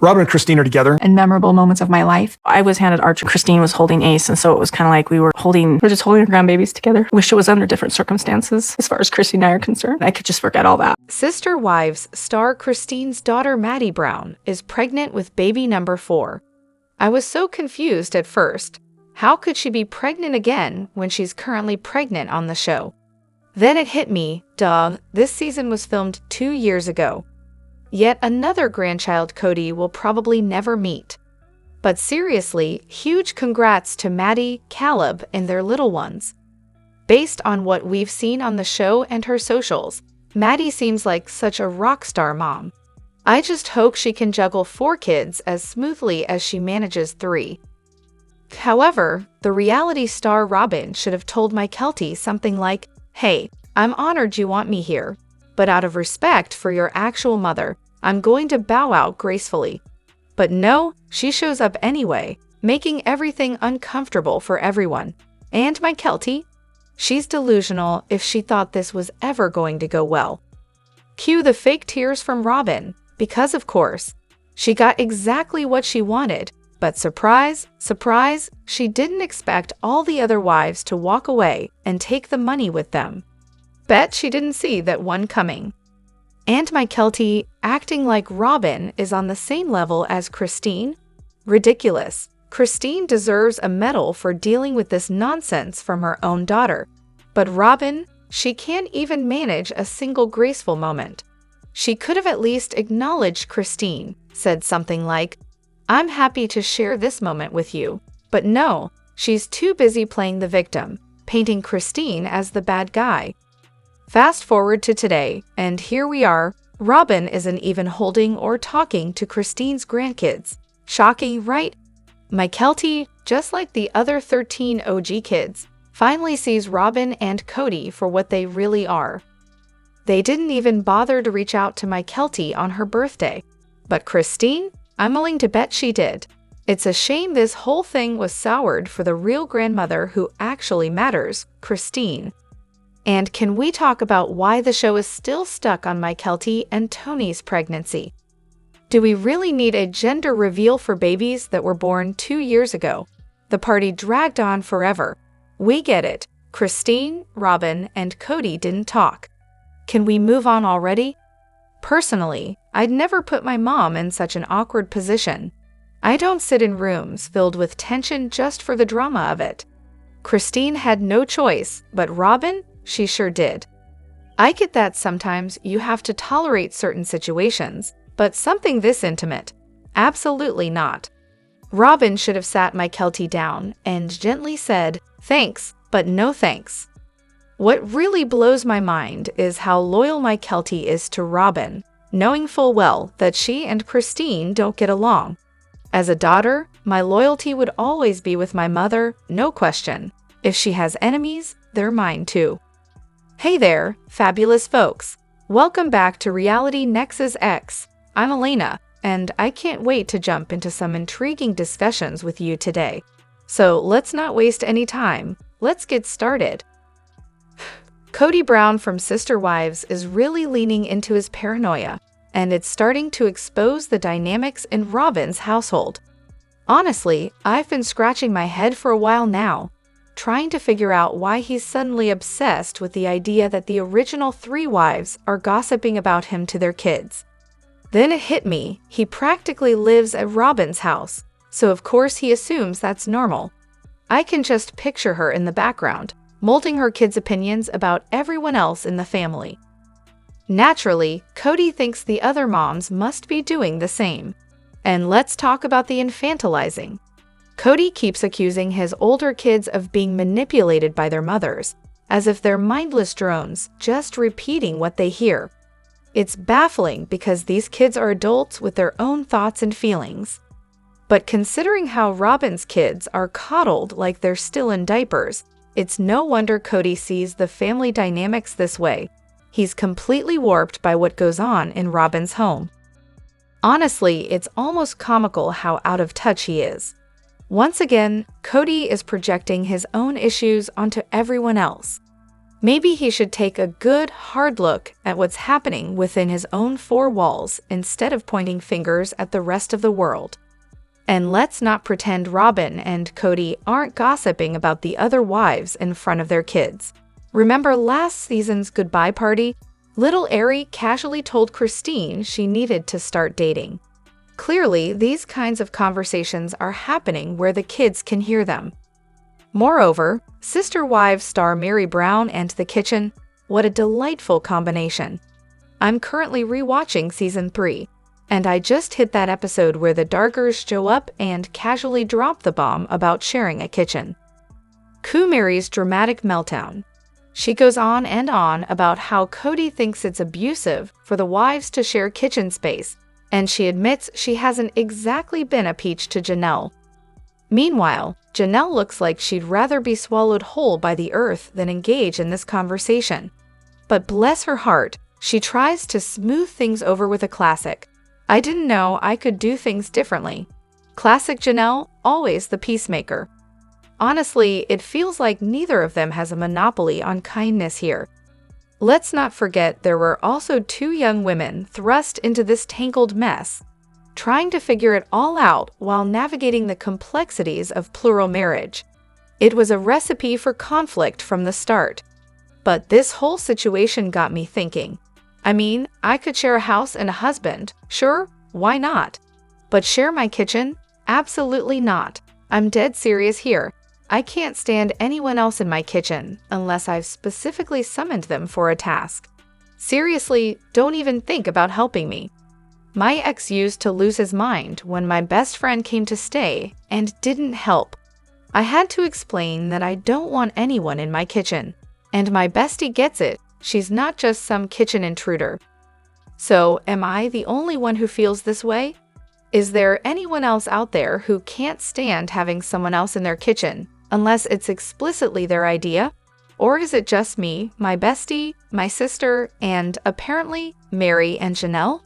Robyn and Christine are together. And memorable moments of my life. I was handed Archer. Christine was holding Ace, and so it was kind of like we're just holding our grandbabies together. Wish it was under different circumstances as far as Christine and I are concerned. I could just forget all that. Sister Wives star Christine's daughter Maddie Brown is pregnant with baby number 4. I was so confused at first. How could she be pregnant again when she's currently pregnant on the show? Then it hit me, duh, this season was filmed 2 years ago. Yet another grandchild Kody will probably never meet. But seriously, huge congrats to Maddie, Caleb, and their little ones. Based on what we've seen on the show and her socials, Maddie seems like such a rock star mom. I just hope she can juggle 4 kids as smoothly as she manages 3. However, the reality star Robyn should have told Mykelti something like, "Hey, I'm honored you want me here, but out of respect for your actual mother, I'm going to bow out gracefully." But no, she shows up anyway, making everything uncomfortable for everyone. And Mykelti? She's delusional if she thought this was ever going to go well. Cue the fake tears from Robyn, because of course, she got exactly what she wanted, but surprise, surprise, she didn't expect all the other wives to walk away and take the money with them. Bet she didn't see that one coming. And Mykelti acting like Robyn is on the same level as Christine? Ridiculous. Christine deserves a medal for dealing with this nonsense from her own daughter. But Robyn, she can't even manage a single graceful moment. She could have at least acknowledged Christine, said something like, "I'm happy to share this moment with you." But no, she's too busy playing the victim, painting Christine as the bad guy. Fast forward to today, and here we are. Robyn isn't even holding or talking to Christine's grandkids. Shocking, right? Mykelti, just like the other 13 OG kids, finally sees Robyn and Kody for what they really are. They didn't even bother to reach out to Mykelti on her birthday. But Christine? I'm willing to bet she did. It's a shame this whole thing was soured for the real grandmother who actually matters, Christine. And can we talk about why the show is still stuck on Mykelti and Tony's pregnancy? Do we really need a gender reveal for babies that were born 2 years ago? The party dragged on forever. We get it. Christine, Robyn, and Kody didn't talk. Can we move on already? Personally, I'd never put my mom in such an awkward position. I don't sit in rooms filled with tension just for the drama of it. Christine had no choice, but Robyn, she sure did. I get that sometimes you have to tolerate certain situations, but something this intimate? Absolutely not. Robyn should have sat Mykelti down and gently said, "Thanks, but no thanks." What really blows my mind is how loyal Mykelti is to Robyn, knowing full well that she and Christine don't get along. As a daughter, my loyalty would always be with my mother, no question. If she has enemies, they're mine too. Hey there, fabulous folks. Welcome back to Reality Nexus X. I'm Elena, and I can't wait to jump into some intriguing discussions with you today. So let's not waste any time. Let's get started. Kody Brown from Sister Wives is really leaning into his paranoia, and it's starting to expose the dynamics in Robyn's household. Honestly, I've been scratching my head for a while now, trying to figure out why he's suddenly obsessed with the idea that the original 3 wives are gossiping about him to their kids. Then it hit me, he practically lives at Robyn's house, so of course he assumes that's normal. I can just picture her in the background, molding her kids' opinions about everyone else in the family. Naturally, Kody thinks the other moms must be doing the same. And let's talk about the infantilizing. Kody keeps accusing his older kids of being manipulated by their mothers, as if they're mindless drones, just repeating what they hear. It's baffling because these kids are adults with their own thoughts and feelings. But considering how Robyn's kids are coddled like they're still in diapers, it's no wonder Kody sees the family dynamics this way. He's completely warped by what goes on in Robyn's home. Honestly, it's almost comical how out of touch he is. Once again, Kody is projecting his own issues onto everyone else. Maybe he should take a good, hard look at what's happening within his own four walls instead of pointing fingers at the rest of the world. And let's not pretend Robyn and Kody aren't gossiping about the other wives in front of their kids. Remember last season's goodbye party? Little Ari casually told Christine she needed to start dating. Clearly, these kinds of conversations are happening where the kids can hear them. Moreover, Sister Wives star Meri Brown and The Kitchen, what a delightful combination. I'm currently rewatching Season 3, and I just hit that episode where the Darkers show up and casually drop the bomb about sharing a kitchen. Meri's dramatic meltdown. She goes on and on about how Kody thinks it's abusive for the wives to share kitchen space, and she admits she hasn't exactly been a peach to Janelle. Meanwhile, Janelle looks like she'd rather be swallowed whole by the earth than engage in this conversation. But bless her heart, she tries to smooth things over with a classic. I didn't know I could do things differently. Classic Janelle, always the peacemaker. Honestly, it feels like neither of them has a monopoly on kindness here. Let's not forget there were also two young women thrust into this tangled mess, trying to figure it all out while navigating the complexities of plural marriage. It was a recipe for conflict from the start. But this whole situation got me thinking. I mean, I could share a house and a husband, sure, why not? But share my kitchen? Absolutely not. I'm dead serious here. I can't stand anyone else in my kitchen unless I've specifically summoned them for a task. Seriously, don't even think about helping me. My ex used to lose his mind when my best friend came to stay and didn't help. I had to explain that I don't want anyone in my kitchen. And my bestie gets it. She's not just some kitchen intruder. So, am I the only one who feels this way? Is there anyone else out there who can't stand having someone else in their kitchen unless it's explicitly their idea? Or is it just me, my bestie, my sister, and apparently Meri and Janelle?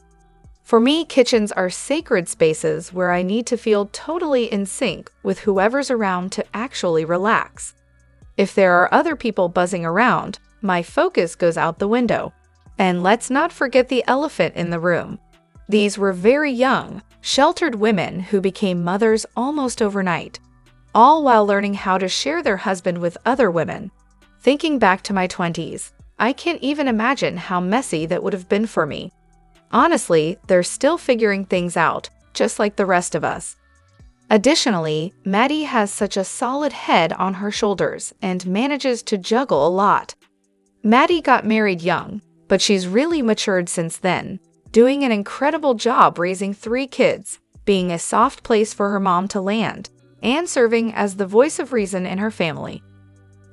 For me, kitchens are sacred spaces where I need to feel totally in sync with whoever's around to actually relax. If there are other people buzzing around, my focus goes out the window. And let's not forget the elephant in the room. These were very young, sheltered women who became mothers almost overnight, all while learning how to share their husband with other women. Thinking back to my 20s, I can't even imagine how messy that would have been for me. Honestly, they're still figuring things out, just like the rest of us. Additionally, Maddie has such a solid head on her shoulders and manages to juggle a lot. Maddie got married young, but she's really matured since then, doing an incredible job raising 3 kids, being a soft place for her mom to land, and serving as the voice of reason in her family.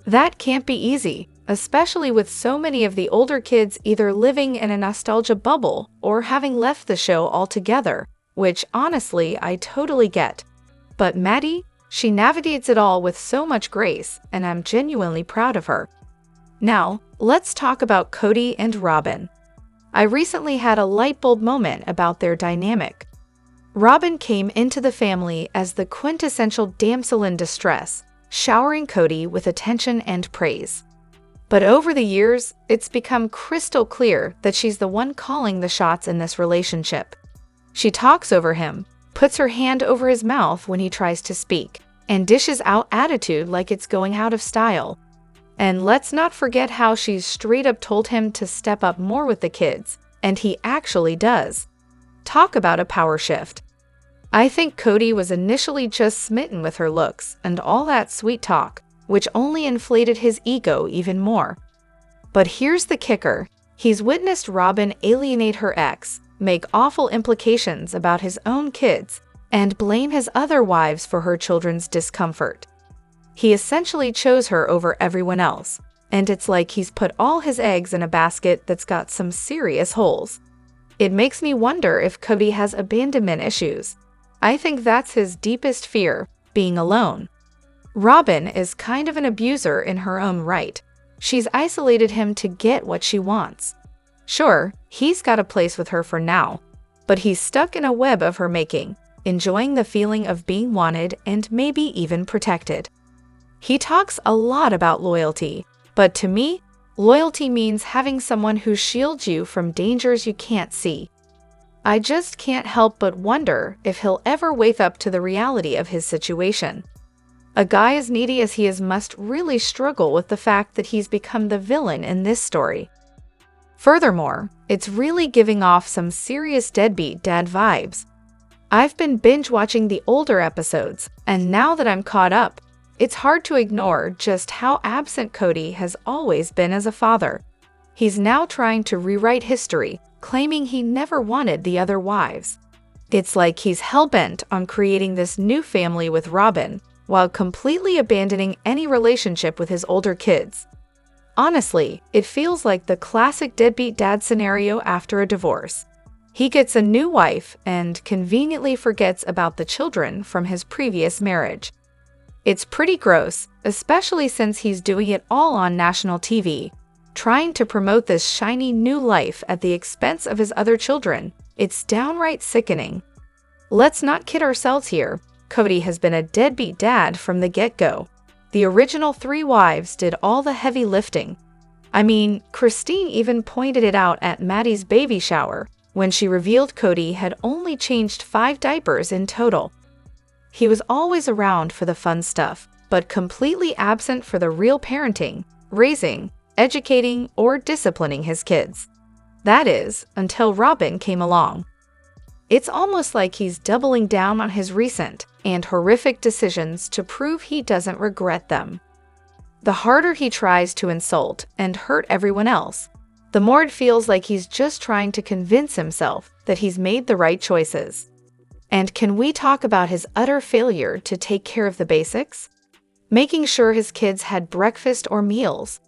That can't be easy, especially with so many of the older kids either living in a nostalgia bubble or having left the show altogether, which honestly I totally get. But Maddie, she navigates it all with so much grace, and I'm genuinely proud of her. Now, let's talk about Kody and Robyn. I recently had a light bulb moment about their dynamic. Robyn came into the family as the quintessential damsel in distress, showering Kody with attention and praise. But over the years, it's become crystal clear that she's the one calling the shots in this relationship. She talks over him, puts her hand over his mouth when he tries to speak, and dishes out attitude like it's going out of style. And let's not forget how she's straight up told him to step up more with the kids, and he actually does. Talk about a power shift. I think Kody was initially just smitten with her looks and all that sweet talk, which only inflated his ego even more. But here's the kicker. He's witnessed Robyn alienate her ex, make awful implications about his own kids, and blame his other wives for her children's discomfort. He essentially chose her over everyone else, and it's like he's put all his eggs in a basket that's got some serious holes. It makes me wonder if Kody has abandonment issues. I think that's his deepest fear, being alone. Robyn is kind of an abuser in her own right. She's isolated him to get what she wants. Sure, he's got a place with her for now, but he's stuck in a web of her making, enjoying the feeling of being wanted and maybe even protected. He talks a lot about loyalty, but to me, Loyalty means having someone who shields you from dangers you can't see. I just can't help but wonder if he'll ever wake up to the reality of his situation. A guy as needy as he is must really struggle with the fact that he's become the villain in this story. Furthermore, it's really giving off some serious deadbeat dad vibes. I've been binge-watching the older episodes, and now that I'm caught up, it's hard to ignore just how absent Kody has always been as a father. He's now trying to rewrite history, claiming he never wanted the other wives. It's like he's hell-bent on creating this new family with Robyn, while completely abandoning any relationship with his older kids. Honestly, it feels like the classic deadbeat dad scenario after a divorce. He gets a new wife and conveniently forgets about the children from his previous marriage. It's pretty gross, especially since he's doing it all on national TV, trying to promote this shiny new life at the expense of his other children. It's downright sickening. Let's not kid ourselves here. Kody has been a deadbeat dad from the get-go. The original 3 wives did all the heavy lifting. I mean, Christine even pointed it out at Maddie's baby shower, when she revealed Kody had only changed 5 diapers in total. He was always around for the fun stuff, but completely absent for the real parenting, raising, educating, or disciplining his kids. That is, until Robyn came along. It's almost like he's doubling down on his recent and horrific decisions to prove he doesn't regret them. The harder he tries to insult and hurt everyone else, the more it feels like he's just trying to convince himself that he's made the right choices. And can we talk about his utter failure to take care of the basics? Making sure his kids had breakfast or meals.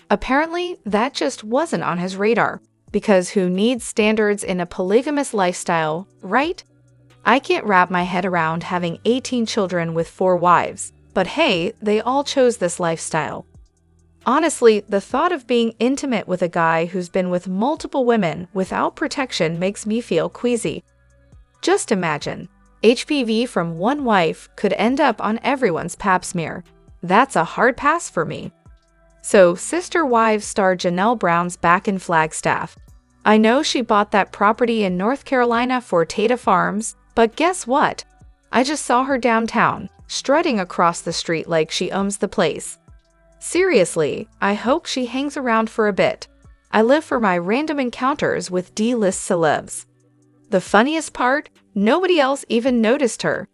Apparently, that just wasn't on his radar, because who needs standards in a polygamous lifestyle, right? I can't wrap my head around having 18 children with 4 wives, but hey, they all chose this lifestyle. Honestly, the thought of being intimate with a guy who's been with multiple women without protection makes me feel queasy. Just imagine, HPV from one wife could end up on everyone's pap smear. That's a hard pass for me. So, Sister Wives star Janelle Brown's back in Flagstaff. I know she bought that property in North Carolina for Tata Farms, but guess what? I just saw her downtown, strutting across the street like she owns the place. Seriously, I hope she hangs around for a bit. I live for my random encounters with D-list celebs. The funniest part? Nobody else even noticed her.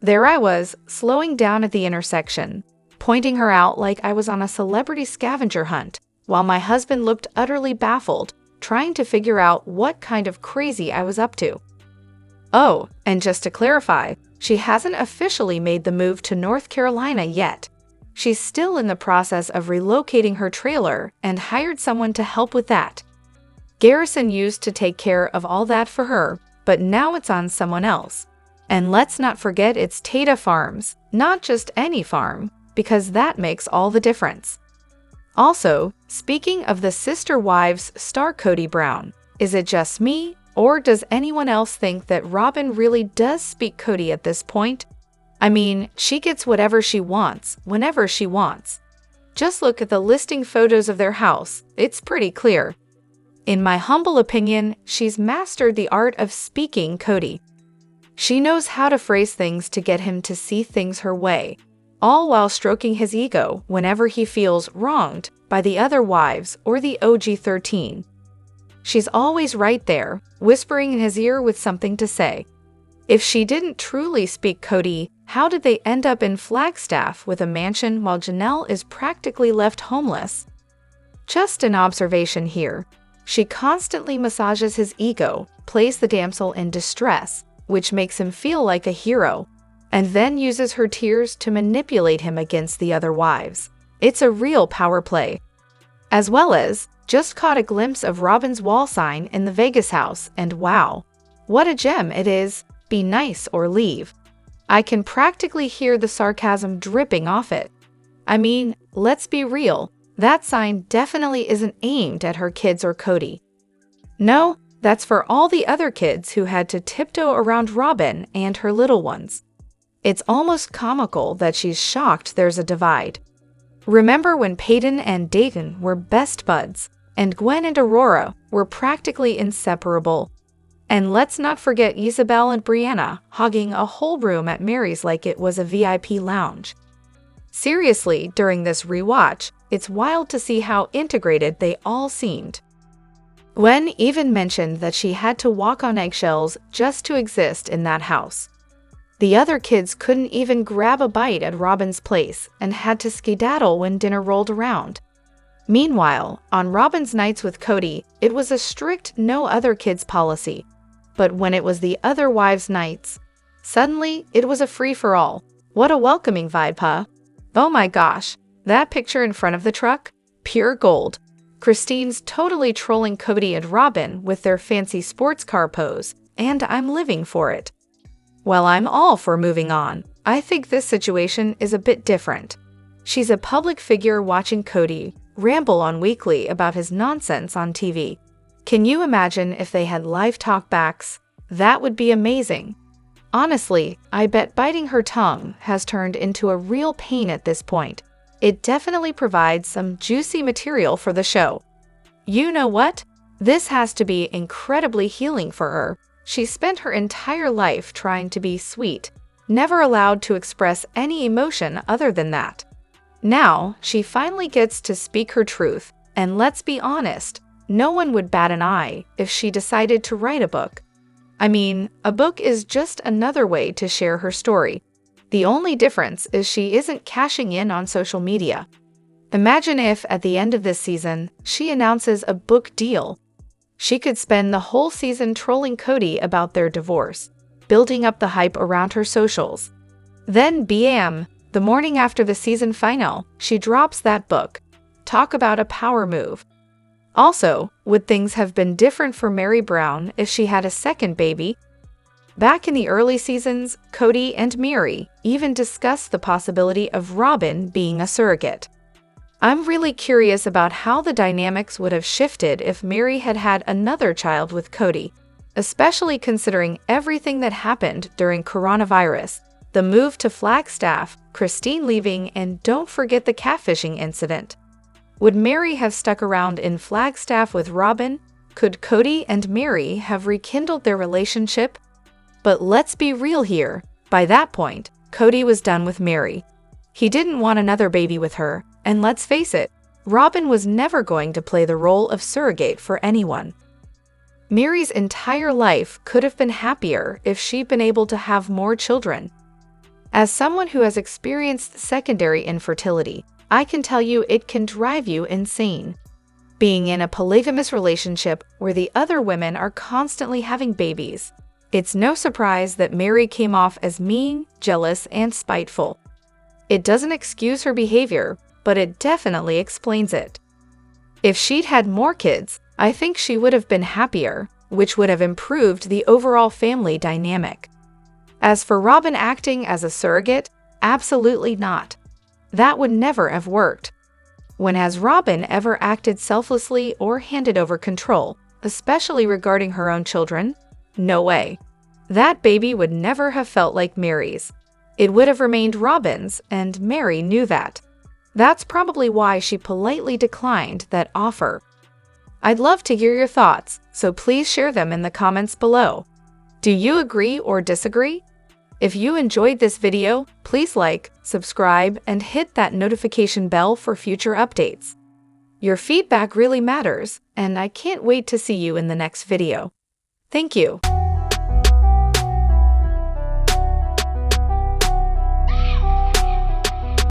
There I was, slowing down at the intersection, pointing her out like I was on a celebrity scavenger hunt, while my husband looked utterly baffled, trying to figure out what kind of crazy I was up to. Oh, and just to clarify, she hasn't officially made the move to North Carolina yet. She's still in the process of relocating her trailer and hired someone to help with that. Garrison used to take care of all that for her, but now it's on someone else. And let's not forget it's Tata Farms, not just any farm, because that makes all the difference. Also, speaking of the Sister Wives star Kody Brown, is it just me, or does anyone else think that Robyn really does speak Kody at this point? I mean, she gets whatever she wants, whenever she wants. Just look at the listing photos of their house, it's pretty clear. In my humble opinion, she's mastered the art of speaking Kody. She knows how to phrase things to get him to see things her way, all while stroking his ego whenever he feels wronged by the other wives or the OG-13. She's always right there, whispering in his ear with something to say. If she didn't truly speak Kody, how did they end up in Flagstaff with a mansion while Janelle is practically left homeless? Just an observation here. She constantly massages his ego, plays the damsel in distress, which makes him feel like a hero, and then uses her tears to manipulate him against the other wives. It's a real power play. As well as, just caught a glimpse of Robyn's wall sign in the Vegas house, and wow, what a gem it is, be nice or leave. I can practically hear the sarcasm dripping off it. I mean, let's be real, that sign definitely isn't aimed at her kids or Kody. No, that's for all the other kids who had to tiptoe around Robyn and her little ones. It's almost comical that she's shocked there's a divide. Remember when Peyton and Dayton were best buds, and Gwen and Aurora were practically inseparable? And let's not forget Isabel and Brianna hogging a whole room at Mary's like it was a VIP lounge. Seriously, during this rewatch, it's wild to see how integrated they all seemed. Gwen even mentioned that she had to walk on eggshells just to exist in that house. The other kids couldn't even grab a bite at Robyn's place and had to skedaddle when dinner rolled around. Meanwhile, on Robyn's nights with Kody, it was a strict no other kids policy. But when it was the other wives' nights, suddenly it was a free-for-all. What a welcoming vibe, huh? Oh my gosh, that picture in front of the truck? Pure gold. Christine's totally trolling Kody and Robyn with their fancy sports car pose, and I'm living for it. Well, I'm all for moving on. I think this situation is a bit different. She's a public figure watching Kody ramble on weekly about his nonsense on TV. Can you imagine if they had live talkbacks? That would be amazing. Honestly, I bet biting her tongue has turned into a real pain at this point. It definitely provides some juicy material for the show. You know what? This has to be incredibly healing for her. She spent her entire life trying to be sweet, never allowed to express any emotion other than that. Now, she finally gets to speak her truth, and let's be honest, no one would bat an eye if she decided to write a book. I mean, a book is just another way to share her story. The only difference is she isn't cashing in on social media. Imagine if, at the end of this season, she announces a book deal. She could spend the whole season trolling Kody about their divorce, building up the hype around her socials. Then, bam! The morning after the season finale, she drops that book. Talk about a power move. Also, would things have been different for Meri Brown if she had a second baby? Back in the early seasons, Kody and Meri even discussed the possibility of Robyn being a surrogate. I'm really curious about how the dynamics would have shifted if Meri had had another child with Kody, especially considering everything that happened during coronavirus, the move to Flagstaff, Christine leaving, and don't forget the catfishing incident. Would Meri have stuck around in Flagstaff with Robyn? Could Kody and Meri have rekindled their relationship? But let's be real here. By that point, Kody was done with Meri. He didn't want another baby with her, and let's face it, Robyn was never going to play the role of surrogate for anyone. Meri's entire life could have been happier if she'd been able to have more children. As someone who has experienced secondary infertility, I can tell you it can drive you insane. Being in a polygamous relationship where the other women are constantly having babies, it's no surprise that Meri came off as mean, jealous, and spiteful. It doesn't excuse her behavior, but it definitely explains it. If she'd had more kids, I think she would have been happier, which would have improved the overall family dynamic. As for Robyn acting as a surrogate, absolutely not. That would never have worked. When has Robyn ever acted selflessly or handed over control, especially regarding her own children? No way. That baby would never have felt like Meri's. It would have remained Robyn's, and Meri knew that. That's probably why she politely declined that offer. I'd love to hear your thoughts, so please share them in the comments below. Do you agree or disagree? If you enjoyed this video, please like, subscribe, and hit that notification bell for future updates. Your feedback really matters, and I can't wait to see you in the next video. Thank you.